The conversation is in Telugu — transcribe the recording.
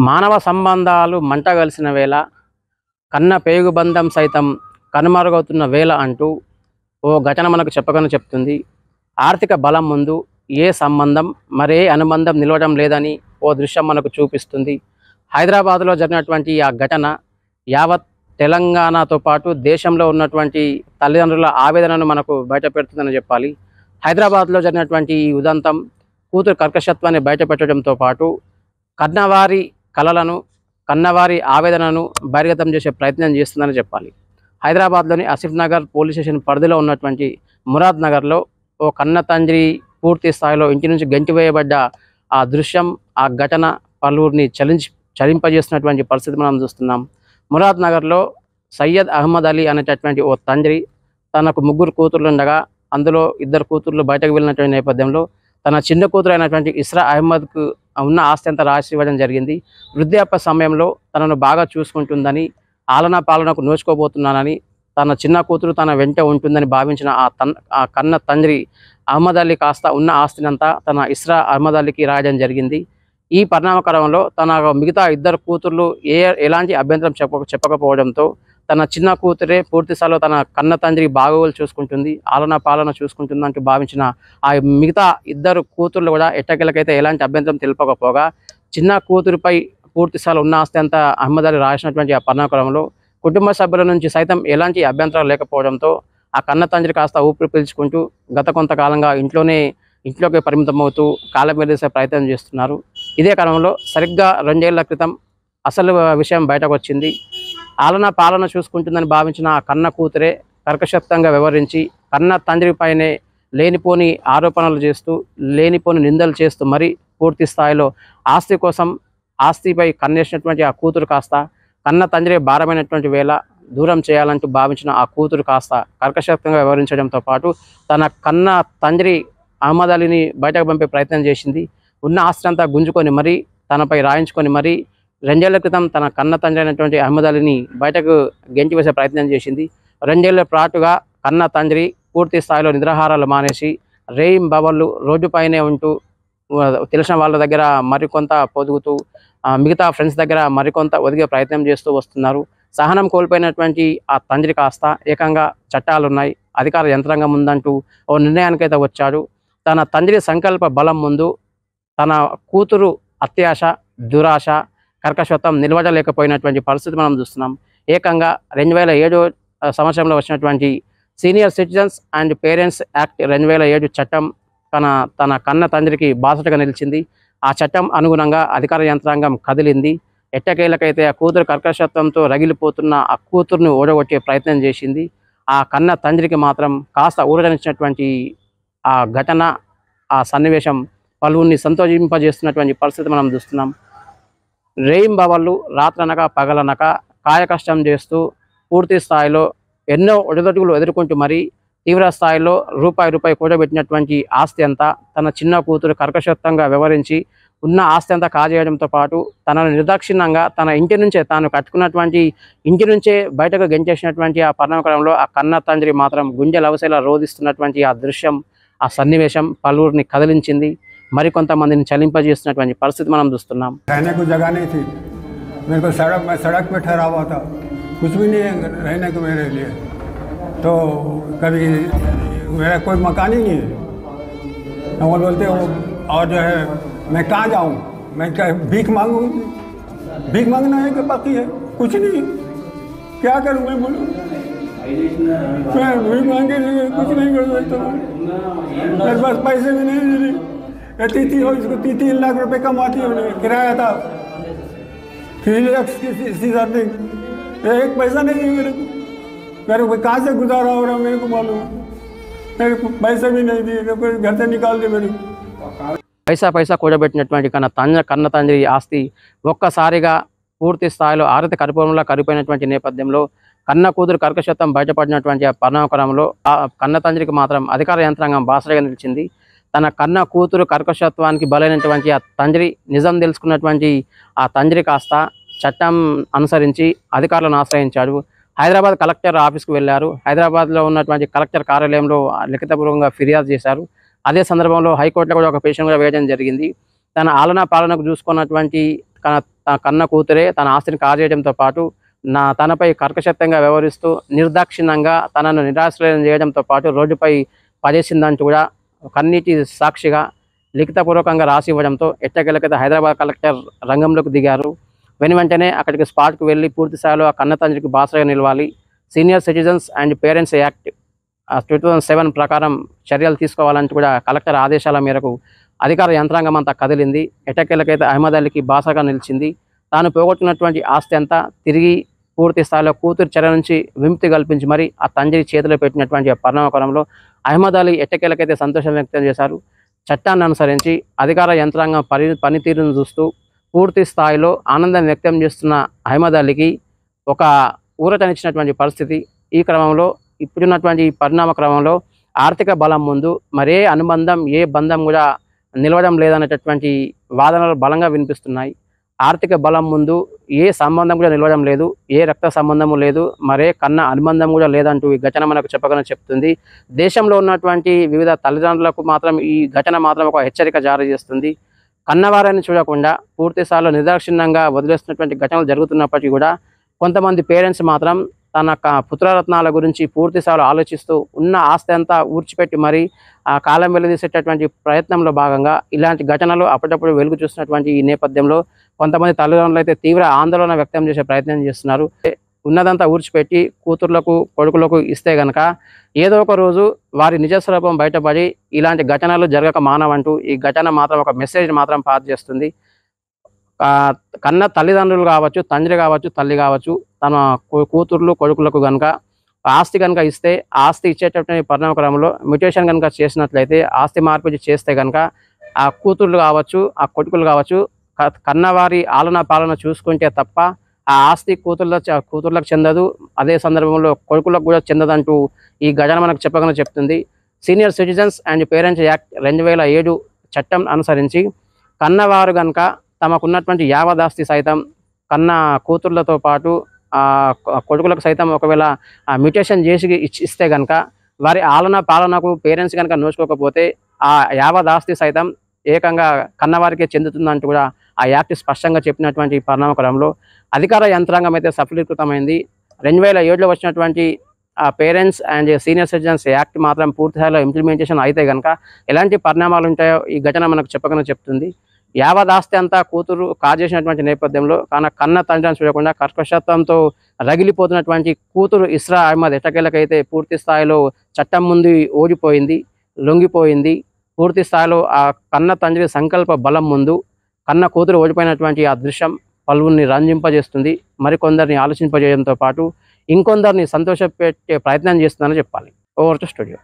మానవ సంబంధాలు మంటగలిసిన వేళ కన్న పేగుబంధం సైతం కనుమరుగవుతున్న వేళ అంటూ ఓ ఘటన మనకు చెప్పకనే చెప్తుంది. ఆర్థిక బలం ముందు ఏ సంబంధం మరే అనుబంధం నిలవడం లేదని ఓ దృశ్యం మనకు చూపిస్తుంది. హైదరాబాద్లో జరిగినటువంటి ఆ ఘటన యావత్ తెలంగాణతో పాటు దేశంలో ఉన్నటువంటి తల్లిదండ్రుల ఆవేదనను మనకు బయటపెడుతుందని చెప్పాలి. హైదరాబాద్లో జరిగినటువంటి ఈ ఉదంతం కూతురు కర్కశత్వాన్ని బయటపెట్టడంతో పాటు కన్నవారి కలలను కన్నవారి ఆవేదనను బహిర్గతం చేసే ప్రయత్నం చేస్తుందని చెప్పాలి. హైదరాబాద్లోని ఆసిఫ్ నగర్ పోలీస్ స్టేషన్ పరిధిలో ఉన్నటువంటి మురాద్ నగర్లో ఓ కన్న తండ్రి పూర్తి స్థాయిలో ఇంటి నుంచి గెంటివేయబడ్డ ఆ దృశ్యం, ఆ ఘటన పలువురిని చలింపజేస్తున్నటువంటి పరిస్థితి మనం చూస్తున్నాం. మురాద్ నగర్లో సయ్యద్ అహ్మద్ అలీ అనేటటువంటి ఓ తండ్రి తనకు 3 కూతుర్లు ఉండగా అందులో 2 కూతుర్లు బయటకు వెళ్ళినటువంటి నేపథ్యంలో తన చిన్న కూతురు అయినటువంటి ఇస్రా అహ్మద్కు ఉన్న ఆస్తి అంతా రాసి ఇవ్వడం జరిగింది. వృద్ధాప్య సమయంలో తనను బాగా చూసుకుంటుందని, ఆలనా పాలనకు నోచుకోబోతున్నానని, తన చిన్న కూతురు తన వెంట ఉంటుందని భావించిన ఆ కన్న తండ్రి అహ్మద్ అలీ కాస్త ఉన్న ఆస్తినంతా తన ఇస్రా అహ్మద్ అలీకి రాయడం జరిగింది. ఈ పరిణామక్రమంలో తన మిగతా 2 కూతుర్లు ఎలాంటి అభ్యంతరం చెప్పకపోవడంతో తన చిన్న కూతురే పూర్తిస్థాయిలో తన కన్న తండ్రి బాగోగులు చూసుకుంటుంది, ఆలనా పాలన చూసుకుంటుందంటూ భావించిన ఆ మిగతా 2 కూతుర్లు కూడా ఎట్టకేలకైతే ఎలాంటి అభ్యంతరం తెలుపకపోగా చిన్న కూతురుపై పూర్తిస్థాయిలో ఉన్న ఆస్తి అంతా అహ్మద్ అలీ రాసినటువంటి ఆ పరిణామక్రమంలో కుటుంబ సభ్యుల నుంచి సైతం ఎలాంటి అభ్యంతరాలు లేకపోవడంతో ఆ కన్న తండ్రి కాస్త ఊపిరి పీల్చుకుంటూ గత కొంతకాలంగా ఇంట్లోకి పరిమితమవుతూ కాలం వెలిసే ప్రయత్నం చేస్తున్నారు. ఇదే క్రమంలో సరిగ్గా 2 ఏళ్ల క్రితం అసలు విషయం బయటకు వచ్చింది. ఆలనా పాలన చూసుకుంటుందని భావించిన ఆ కన్న కూతురే కర్కశక్తంగా వ్యవహరించి కన్న తండ్రిపైనే లేనిపోని ఆరోపణలు చేస్తూ, లేనిపోని నిందలు చేస్తూ మరీ పూర్తి స్థాయిలో ఆస్తి కోసం ఆస్తిపై కన్నేసినటువంటి ఆ కూతురు కాస్త కన్న తండ్రి భారమైనటువంటి వేళ దూరం చేయాలంటూ భావించిన ఆ కూతురు కాస్త కర్కశక్తంగా వ్యవహరించడంతో పాటు తన కన్న తండ్రి అహ్మద్ అలీని బయటకు పంపే ప్రయత్నం చేసింది. ఉన్న ఆస్తి అంతా గుంజుకొని మరీ తనపై రాయించుకొని మరీ 2 ఏళ్ల క్రితం తన కన్న తండ్రి అయినటువంటి అహ్మద్ అలీని బయటకు గెంటి వేసే ప్రయత్నం చేసింది. 2 ఏళ్ల పాటుగా కన్న తండ్రి పూర్తి స్థాయిలో నిద్రాహారాలు మానేసి రేయింబవళ్ళు రోడ్డుపైనే ఉంటూ తెలిసిన వాళ్ళ దగ్గర మరికొంత పొదుగుతూ మిగతా ఫ్రెండ్స్ దగ్గర మరికొంత ఒదిగే ప్రయత్నం చేస్తూ వస్తున్నారు. సహనం కోల్పోయినటువంటి ఆ తండ్రి కాస్త ఏకంగా చట్టాలున్నాయి, అధికార యంత్రాంగం ఉందంటూ ఓ నిర్ణయానికైతే వచ్చాడు. తన తండ్రి సంకల్ప బలం ముందు తన కూతురు అత్యాశ, దురాశ, కర్కశత్వం నిలబడలేకపోయినటువంటి పరిస్థితి మనం చూస్తున్నాం. ఏకంగా 2007 సంవత్సరంలో వచ్చినటువంటి senior citizens and parents act 2007 చట్టం తన కన్న తండ్రికి బాసటగా నిలిచింది. ఆ చట్టం అనుగుణంగా అధికార యంత్రాంగం కదిలింది. ఎట్టకేలకైతే ఆ కూతురు కర్కశత్వంతో రగిలిపోతున్న ఆ కూతురుని ఓడగొట్టే ప్రయత్నం చేసింది. ఆ కన్న తండ్రికి మాత్రం కాస్త ఊరటనిచ్చినటువంటి ఆ ఘటన, ఆ సన్నివేశం పలువురిని సంతోషింపజేస్తున్నటువంటి పరిస్థితి మనం చూస్తున్నాం. రేయింబవళ్ళు రాత్రనక పగలనక కాయకష్టం చేస్తూ పూర్తి స్థాయిలో ఎన్నో ఒడిదొడుగులు ఎదుర్కొంటూ మరీ తీవ్ర స్థాయిలో రూపాయి కూడబెట్టినటువంటి ఆస్తి అంతా తన చిన్న కూతురు కర్కశత్వంగా వ్యవహరించి ఉన్న ఆస్తి అంతా కాజేయడంతో పాటు తనను నిర్దాక్షిణ్యంగా తన ఇంటి నుంచే తాను కట్టుకున్నటువంటి ఇంటి నుంచే బయటకు గెంటేసినటువంటి ఆ పరిణామక్రమంలో ఆ కన్న తండ్రి మాత్రం గుండె లవసేలా రోధిస్తున్నటువంటి ఆ దృశ్యం, ఆ సన్నివేశం పలువురిని కదిలించింది, మరికొంతమందిని చలింపజేస్తున్నటువంటి పరిస్థితి మనం చూస్తున్నాం. रहने को जगह नहीं थी मेरे को, मैं सड़क पे ठहरा हुआ था, कुछ भी नहीं है रहने को मेरे लिए, तो कभी मेरा कोई मकान ही नहीं है। वो बोलते हो और जो है मैं कहाँ जाऊँ, मैं क्या भीख मांगूँ, भीख मांगना है कि बाकी है कुछ नहीं, क्या करूँ मैं बोलूँ, मैं भीख मांगे कुछ नहीं कर सकता, मेरे पास पैसे भी नहीं। तीती हो इसको 3 लाख रुपए कमाती है, किराया था 3 लाख की समथिंग, एक पैसा नहीं है मेरे को कहाँ से गुजारा हो रहा मेरे को मालूम, मेरे को पैसा भी नहीं दिए, घर से निकाल दिए मेरे को। పైసా కూడబెట్టినటువంటి కన్న తండ్రి ఆస్తి ఒక్కసారిగా పూర్తి స్థాయిలో ఆరతి కర్పూరంలో కరిగిపోయినటువంటి నేపథ్యంలో కన్న కూతురు కర్కశత్వం బయటపడినటువంటి ఆ పరిణామక్రమంలో ఆ కన్న తండ్రికి మాత్రం అధికార యంత్రాంగం బాసటగా నిలిచింది. తన కన్న కూతురు కర్కశత్వానికి బలైనటువంటి ఆ తండ్రి నిజం తెలుసుకున్నటువంటి ఆ తండ్రి కాస్త చట్టం అనుసరించి అధికారులను ఆశ్రయించాడు. హైదరాబాద్ కలెక్టర్ ఆఫీస్కు వెళ్ళారు. హైదరాబాద్లో ఉన్నటువంటి కలెక్టర్ కార్యాలయంలో లిఖితపూర్వకంగా ఫిర్యాదు చేశారు. అదే సందర్భంలో హైకోర్టులో కూడా ఒక పిటిషన్ కూడా వేయడం జరిగింది. తన ఆలనా పాలనకు చూసుకున్నటువంటి తన కన్న కూతురే తన ఆస్తిని కాజేయడంతో పాటు తనపై కర్కశక్తంగా వ్యవహరిస్తూ నిర్దాక్షిణ్యంగా తనను నిరాశ్రయం చేయడంతో పాటు రోడ్డుపై పడేసిందంటూ కూడా కన్నీటి సాక్షిగా లిఖితపూర్వకంగా రాసి ఇవ్వడంతో ఎట్టకేలకైతే హైదరాబాద్ కలెక్టర్ రంగంలోకి దిగారు. వెంటనే అక్కడికి స్పాట్కు వెళ్ళి పూర్తి స్థాయిలో ఆ కన్న తండ్రికి బాసరగా నిలవాలి, senior citizens and parents act 2007 ప్రకారం చర్యలు తీసుకోవాలంటూ కూడా కలెక్టర్ ఆదేశాల మేరకు అధికార యంత్రాంగం అంతా కదిలింది. ఎట్టకేలకైతే అహ్మద్ అలీకి బాసరగా నిలిచింది. తాను పోగొట్టినటువంటి ఆస్తి అంతా తిరిగి పూర్తి స్థాయిలో కూతురు చెర నుంచి విముక్తి కల్పించి మరి ఆ తండ్రి చేతిలో పెట్టినటువంటి పరిణామక్రమంలో అహ్మద్ అలీ ఎట్టకేలకైతే సంతోషం వ్యక్తం చేశారు. చట్టాన్ని అనుసరించి అధికార యంత్రాంగం పనితీరును చూస్తూ పూర్తి స్థాయిలో ఆనందం వ్యక్తం చేస్తున్న అహ్మద్ అలీకి ఒక ఊరటనిచ్చినటువంటి పరిస్థితి. ఈ క్రమంలో ఇప్పుడున్నటువంటి పరిణామ క్రమంలో ఆర్థిక బలం ముందు మరే అనుబంధం ఏ బంధం కూడా నిలవడం లేదనేటటువంటి వాదనలు బలంగా వినిపిస్తున్నాయి. ఆర్థిక బలం ముందు ఏ సంబంధం కూడా నిలవడం లేదు, ఏ రక్త సంబంధము లేదు, మరే కన్న అనుబంధం కూడా లేదంటూ ఈ ఘటన మనకు చెప్తుంది. దేశంలో ఉన్నటువంటి వివిధ తల్లిదండ్రులకు మాత్రం ఈ ఘటన మాత్రం ఒక హెచ్చరిక జారీ చేస్తుంది. కన్నవారిని చూడకుండా పూర్తి స్థాయిలో నిర్దాక్షిణ్యంగా వదిలేస్తున్నటువంటి ఘటనలు జరుగుతున్నప్పటికీ కూడా కొంతమంది పేరెంట్స్ మాత్రం తన పుత్రరత్నాల గురించి పూర్తి స్థాయిలో ఆలోచిస్తూ ఉన్న ఆస్తి అంతా ఊడ్చిపెట్టి మరి ఆ కాలం వెలుదీసేటటువంటి ప్రయత్నంలో భాగంగా ఇలాంటి ఘటనలు అప్పుడప్పుడు వెలుగు చూసినటువంటి ఈ నేపథ్యంలో కొంతమంది తల్లిదండ్రులు అయితే తీవ్ర ఆందోళన వ్యక్తం చేసే ప్రయత్నం చేస్తున్నారు. ఉన్నదంతా ఊడ్చిపెట్టి కూతుర్లకు కొడుకులకు ఇస్తే గనక ఏదో ఒక రోజు వారి నిజస్వరూపం బయటపడి ఇలాంటి ఘటనలు జరగక మానవంటూ ఈ ఘటన మాత్రం ఒక మెసేజ్ మాత్రం పాస్ చేస్తుంది. కన్న తల్లిదండ్రులు కావచ్చు, తండ్రి కావచ్చు, తల్లి కావచ్చు, తన కూతుర్లు కొడుకులకు కనుక ఆస్తి కనుక ఇస్తే ఆస్తి ఇచ్చేటటువంటి పరిణామక్రమంలో మ్యూటేషన్ కనుక చేసినట్లయితే ఆస్తి మార్పిడి చేస్తే కనుక ఆ కూతుర్లు కావచ్చు, ఆ కొడుకులు కావచ్చు కన్నవారి ఆలన పాలన చూసుకుంటే తప్ప ఆ ఆస్తి కూతుర్లకు చెందదు, అదే సందర్భంలో కొడుకులకు కూడా చెందదంటూ ఈ ఘటన మనకు చెప్తుంది. Senior citizens and parents act 2007 చట్టం అనుసరించి కన్నవారు కనుక తమకున్నటువంటి యావదాస్తి సైతం కన్న కూతుర్లతో పాటు కొడుకులకు సైతం ఒకవేళ మ్యూటేషన్ చేసి ఇస్తే కనుక వారి ఆలన పాలనకు పేరెంట్స్ కనుక నోచుకోకపోతే ఆ యావదాస్తి సైతం ఏకంగా కన్నవారికే చెందుతుందంటూ కూడా ఆ యాక్ట్ స్పష్టంగా చెప్పినటువంటి పరిణామక్రమంలో అధికార యంత్రాంగం అయితే సఫలీకృతమైంది. 2007లో వచ్చినటువంటి parents and senior citizens act మాత్రం పూర్తిస్థాయిలో ఇంప్లిమెంటేషన్ అయితే కనుక ఎలాంటి పరిణామాలు ఉంటాయో ఈ ఘటన మనకు చెప్తుంది. యావదాస్తి అంతా కూతురు కాజేసినటువంటి నేపథ్యంలో కన్న తండ్రిని చూడకుండా కర్కశత్వంతో రగిలిపోతున్నటువంటి కూతురు ఇస్రా అహ్మద్ ఎట్టకేలకైతే పూర్తి స్థాయిలో చట్టం ముందు ఓడిపోయింది, లొంగిపోయింది. పూర్తి స్థాయిలో ఆ కన్న తండ్రి సంకల్ప బలం ముందు కన్న కూతురు ఓడిపోయినటువంటి ఆ దృశ్యం పలువురిని రంజింపజేస్తుంది, మరికొందరిని ఆలోచింపజేయడంతో పాటు ఇంకొందరిని సంతోషపెట్టే ప్రయత్నం చేస్తుందని చెప్పాలి. Over to studio.